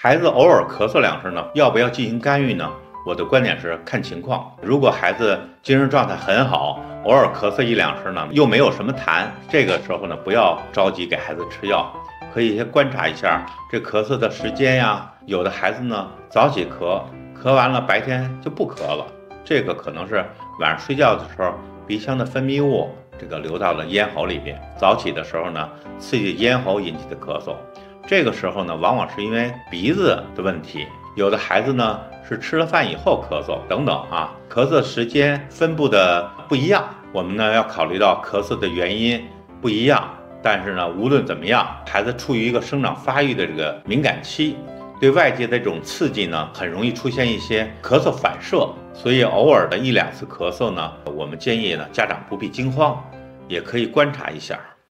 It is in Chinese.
孩子偶尔咳嗽2声呢，要不要进行干预呢？我的观点是看情况。如果孩子精神状态很好，偶尔咳嗽1-2声呢，又没有什么痰，这个时候呢，不要着急给孩子吃药，可以先观察一下这咳嗽的时间呀。有的孩子呢，早起咳，咳完了白天就不咳了，这个可能是晚上睡觉的时候鼻腔的分泌物流到了咽喉里边，早起的时候呢，刺激咽喉引起的咳嗽。这个时候呢，往往是因为鼻子的问题，有的孩子呢是吃了饭以后咳嗽等等啊，咳嗽时间分布的不一样，我们呢要考虑到咳嗽的原因不一样。但是呢，无论怎么样，孩子处于一个生长发育的敏感期，对外界的这种刺激呢，很容易出现一些咳嗽反射，所以偶尔的1-2次咳嗽呢，我们建议呢家长不必惊慌，也可以观察一下。